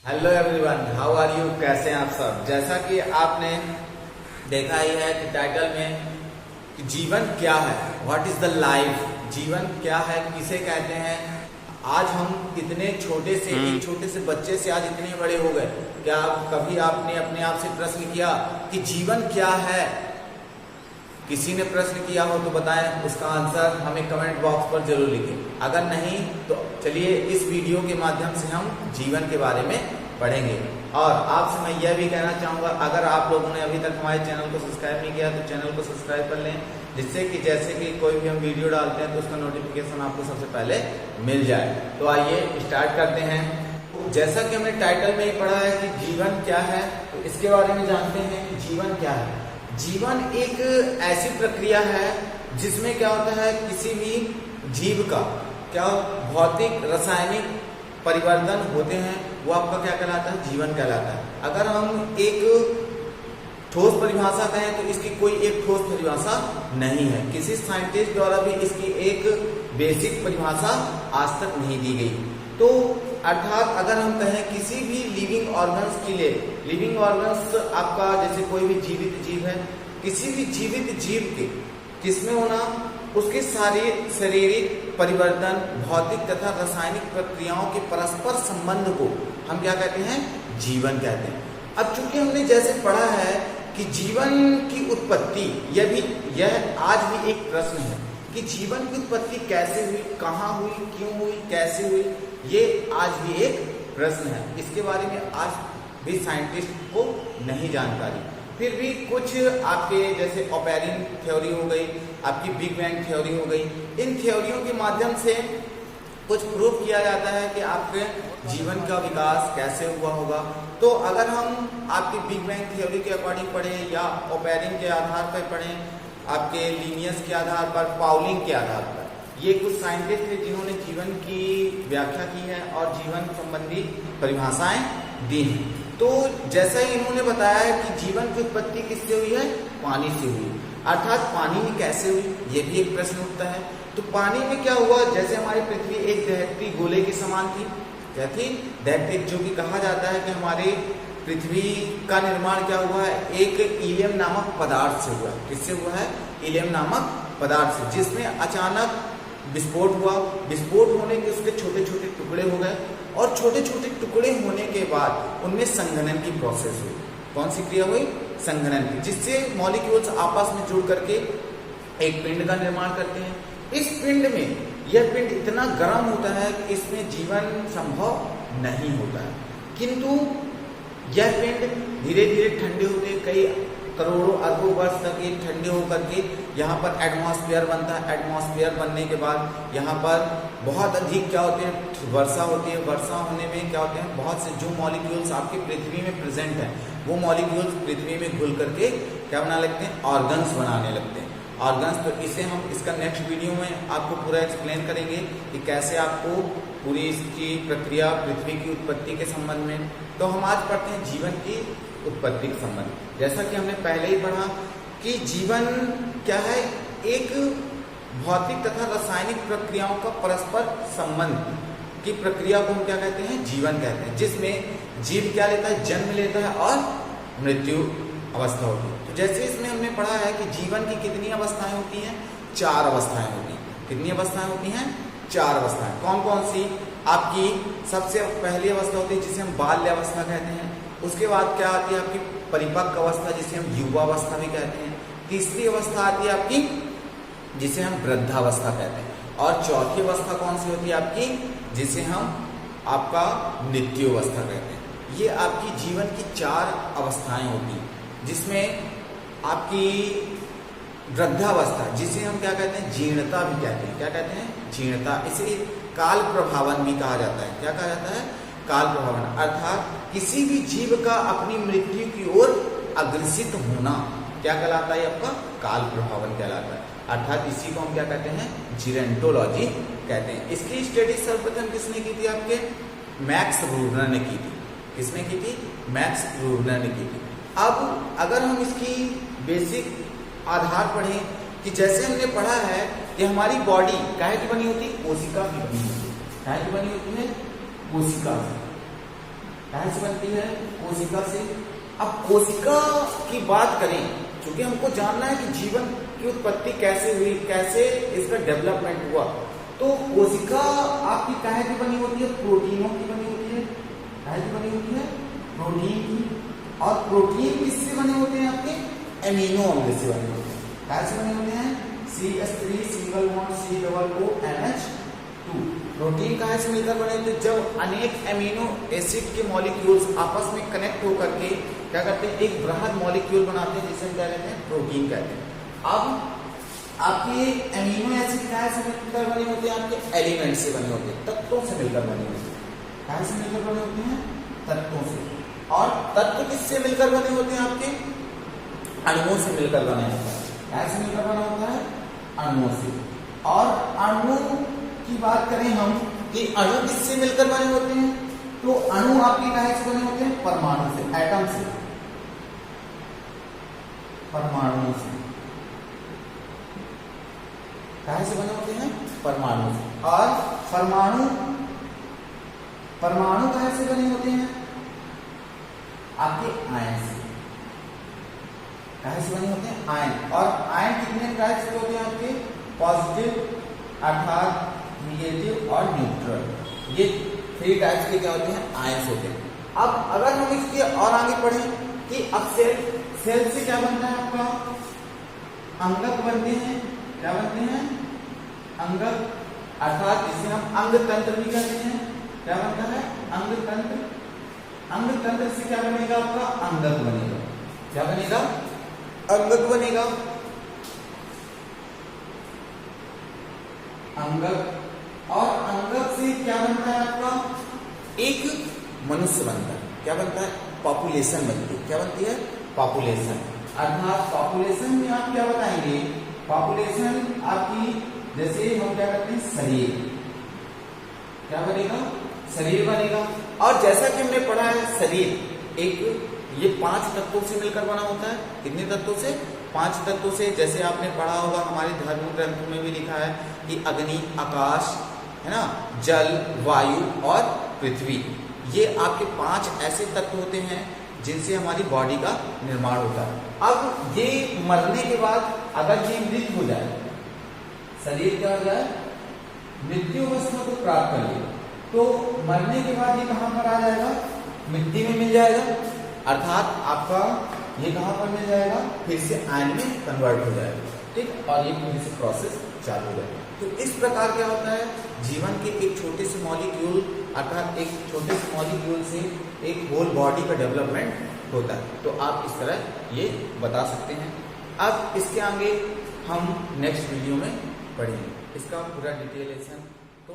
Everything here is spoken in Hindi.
Hello everyone, how are you? कैसे हैं आप सब? जैसा कि आपने देखा ही है कि टाइटल में कि जीवन क्या है, व्हाट इज द लाइफ, जीवन क्या है, किसे कहते हैं। आज हम इतने छोटे से एक छोटे से बच्चे से आज इतने बड़े हो गए। क्या कभी आपने अपने आप से प्रश्न किया कि जीवन क्या है? किसी ने प्रश्न किया हो तो बताएं, उसका आंसर हमें कमेंट बॉक्स पर जरूर लिखें। अगर नहीं तो चलिए इस वीडियो के माध्यम से हम जीवन के बारे में पढ़ेंगे। और आपसे मैं यह भी कहना चाहूँगा, अगर आप लोगों ने अभी तक हमारे चैनल को सब्सक्राइब नहीं किया तो चैनल को सब्सक्राइब कर लें, जिससे कि जैसे कि कोई भी हम वीडियो डालते हैं तो उसका नोटिफिकेशन आपको सबसे पहले मिल जाए। तो आइए स्टार्ट करते हैं। जैसा कि हमने टाइटल में ही पढ़ा है कि जीवन क्या है, तो इसके बारे में जानते हैं कि जीवन क्या है। जीवन एक ऐसी प्रक्रिया है जिसमें क्या होता है, किसी भी जीव का क्या भौतिक रासायनिक परिवर्तन होते हैं, वो आपका क्या कहलाता है? जीवन कहलाता है। अगर हम एक ठोस परिभाषा कहें तो इसकी कोई एक ठोस परिभाषा नहीं है। किसी साइंटिस्ट द्वारा भी इसकी एक बेसिक परिभाषा आज तक नहीं दी गई। तो अर्थात अगर हम कहें किसी भी लिविंग ऑर्गन्स के लिए, लिविंग ऑर्गन्स आपका जैसे कोई भी जीवित जीव है, किसी भी जीवित जीव के किसमें होना, उसके सारे शारीरिक परिवर्तन, भौतिक तथा रासायनिक प्रक्रियाओं के परस्पर संबंध को हम क्या कहते हैं? जीवन कहते हैं। अब चूंकि हमने जैसे पढ़ा है कि जीवन की उत्पत्ति, यह आज भी एक प्रश्न है कि जीवन की उत्पत्ति कैसे हुई, कहाँ हुई, क्यों हुई, कैसे हुई, ये आज भी एक प्रश्न है। इसके बारे में आज भी साइंटिस्ट को नहीं जानकारी। फिर भी कुछ आपके जैसे ओपेरिन थ्योरी हो गई, आपकी बिग बैंग थ्योरी हो गई, इन थ्योरियों के माध्यम से कुछ प्रूव किया जाता है कि आपके जीवन का विकास कैसे हुआ होगा। तो अगर हम आपकी बिग बैंग थ्योरी के अकॉर्डिंग पढ़ें या ओपेरिन के आधार पर पढ़ें, आपके लीनियस के आधार पर, पाउलिंग के आधार पर, ये कुछ साइंटिस्ट थे जिन्होंने जीवन की व्याख्या की है और जीवन संबंधी परिभाषाएं दी हैं। तो जैसा ही इन्होंने बताया है कि जीवन की उत्पत्ति किससे हुई है? पानी से हुई। अर्थात पानी में कैसे हुई, ये भी एक प्रश्न उठता है। तो पानी में क्या हुआ, जैसे हमारी पृथ्वी एक दहकती गोले के समान थी, क्या थी? दहकती, जो कि कहा जाता है कि हमारे पृथ्वी का निर्माण क्या हुआ है? एक हीलियम नामक पदार्थ से हुआ है। किससे हुआ है? हीलियम नामक पदार्थ से, जिसमें अचानक विस्फोट हुआ। विस्फोट होने के उसके छोटे छोटे टुकड़े हो गए और छोटे छोटे टुकड़े होने के बाद उनमें संघनन की प्रोसेस हुई। कौन सी क्रिया हुई? संघनन की, जिससे मॉलिक्यूल्स आपस में जुड़ करके एक पिंड का निर्माण करते हैं। इस पिंड में यह पिंड इतना गर्म होता है कि इसमें जीवन संभव नहीं होता है, किंतु यह पिंड धीरे धीरे ठंडे होते, कई करोड़ों अरबों वर्ष तक ये ठंडे होकर के यहाँ पर एटमॉस्फेयर बनता है। एटमॉस्फेयर बनने के बाद यहाँ पर बहुत अधिक क्या होते हैं? वर्षा होती है। वर्षा होने में क्या होते हैं? बहुत से जो मॉलिक्यूल्स आपकी पृथ्वी में प्रेजेंट हैं, वो मॉलिक्यूल्स पृथ्वी में घुल करके क्या बनाने लगते हैं? ऑर्गन्स बनाने लगते हैं। ऑर्गन्स, तो इसे हम इसका नेक्स्ट वीडियो में आपको पूरा एक्सप्लेन करेंगे कि कैसे आपको पूरी इसकी प्रक्रिया, पृथ्वी की उत्पत्ति के संबंध में। तो हम आज पढ़ते हैं जीवन की उत्पत्ति के संबंध। जैसा कि हमने पहले ही पढ़ा कि जीवन क्या है? एक भौतिक तथा रासायनिक प्रक्रियाओं का परस्पर संबंध की प्रक्रिया को हम क्या कहते हैं? जीवन कहते हैं, जिसमें जीव क्या लेता है? जन्म लेता है और मृत्यु अवस्था होती है। तो जैसे इसमें हमने पढ़ा है कि जीवन की कितनी अवस्थाएं होती हैं? 4 अवस्थाएं होती हैं। कितनी अवस्थाएं होती हैं? 4 अवस्थाएं। कौन कौन सी? आपकी सबसे पहली अवस्था होती है जिसे हम बाल्य अवस्था कहते हैं। उसके बाद क्या आती है? आपकी परिपक्व अवस्था, जिसे हम युवावस्था भी कहते हैं। तीसरी अवस्था आती है आपकी, जिसे हम वृद्धावस्था कहते हैं। और चौथी अवस्था कौन सी होती है आपकी? जिसे हम आपका मृत्यु अवस्था कहते हैं। ये आपकी जीवन की 4 अवस्थाएं होती हैं, जिसमें आपकी वृद्धावस्था, जिसे हम क्या कहते हैं? जीर्णता भी कहते हैं। क्या कहते हैं? जीर्णता। इसे काल प्रभावन भी कहा जाता है। क्या कहा जाता है? काल प्रभावन। अर्थात किसी भी जीव का अपनी मृत्यु की ओर अग्रसित होना क्या कहलाता है? आपका काल प्रभावन कहलाता है। अर्थात इसी को हम क्या कहते हैं? जीरेंटोलॉजी कहते हैं। इसकी स्टडी सर्वप्रथम किसने की थी? आपके मैक्स रूरर ने की थी। किसने की थी? मैक्स रूरर ने की थी। अब अगर हम इसकी बेसिक आधार पढ़ें कि जैसे हमने पढ़ा है कि हमारी बॉडी काहे की बनी होती है? कोशिका की बनी होती है। काहे की बनी होती है? कोशिका। कहाँ से बनती है? कोशिका से। अब कोशिका की बात करें, क्योंकि हमको जानना है कि जीवन की उत्पत्ति कैसे हुई, कैसे इसका डेवलपमेंट हुआ। तो कोशिका आपकी काहे की बनी होती है? प्रोटीनों की बनी होती है। काहे की बनी होती है? प्रोटीन की। और प्रोटीन किससे बने होते हैं? आपके एमिनो अम्ल से बने होते हैं। काहे से बने होते हैं? CH3 single bond COONH2। Protein कहाँ से मिलकर बने होते हैं? जब अनेक एमिनो एसिड के मॉलिक्यूल्स आपस में कनेक्ट होकर के क्या करते हैं? एक बृहद मॉलिक्यूल बनाते हैं, जिसे हम क्या कहते हैं? प्रोटीन कहते हैं। अब आपके एमिनो एसिड कहाँ से मिलकर बने होते हैं? आपके एलिमेंट से बने होते हैं, तत्वों से मिलकर बने होते हैं। कहाँ से मिलकर बने होते हैं? तत्वों से। और तत्व किससे मिलकर बने होते हैं? आपके अणुओं से मिलकर बने होते हैं। कहाँ से मिलकर बना होता है? अणुओं से। और अणु की बात करें हम कि अणु किससे मिलकर बने होते हैं? तो अणु आपके कहाँ से बने होते हैं? परमाणु से, एटम से, परमाणु से। कहाँ से बने होते हैं? परमाणु से। और परमाणु कहाँ से बने होते हैं? आपके आयन से। कहाँ से बने होते हैं? आयन। और आयन कितने प्रकार से होते हैं? आपके पॉजिटिव अर्थात निगेटिव और न्यूट्रल। ये 3 टाइप्स के क्या होते हैं? आयंस होते हैं। अब अगर हम इसके और आगे पढ़ें कि अब सेल से क्या बनता है? आपका अंगक बनते हैं। क्या बनते हैं? अंगक, अर्थात जिसे हम अंग तंत्र भी कहते हैं। क्या बनता है? अंग तंत्र। अंग तंत्र से क्या बनेगा? आपका अंगक बनेगा। क्या बनेगा? अंगक बनेगा। अंगक। और अंगक से क्या बनता है? आपका एक मनुष्य बनता है। क्या बनता है? पॉपुलेशन बनती है। क्या बनती है? पॉपुलेशन। अर्थात पॉपुलेशन में आप क्या बताएंगे? पॉपुलेशन आपकी, जैसे हम क्या करते हैं? शरीर। क्या बनेगा? शरीर बनेगा। और जैसा कि हमने पढ़ा है, शरीर एक ये 5 तत्वों से मिलकर बना होता है। कितने तत्वों से? 5 तत्वों से। जैसे आपने पढ़ा होगा, हमारे धर्म ग्रंथ में भी लिखा है कि अग्नि, आकाश, है ना, जल, वायु और पृथ्वी। ये आपके 5 ऐसे तत्व होते हैं जिनसे हमारी बॉडी का निर्माण होता है। अब ये मरने के बाद अगर ये मृत हो जाए, शरीर क्या हो जाए? मृत्यु अवस्था को प्राप्त कर ले, तो मरने के बाद ये कहां पर आ जाएगा? मिट्टी में मिल जाएगा। अर्थात आपका ये कहां पर मिल जाएगा? फिर से आयन में कन्वर्ट हो जाएगा। ठीक। और ये फिर से प्रोसेस चालू हो जाएगा। तो इस प्रकार क्या होता है? जीवन के एक छोटे से मॉलिक्यूल, अर्थात एक छोटे से मॉलिक्यूल से एक होल बॉडी का डेवलपमेंट होता है। तो आप इस तरह ये बता सकते हैं। अब इसके आगे हम नेक्स्ट वीडियो में पढ़ेंगे इसका पूरा डिटेलेशन। तो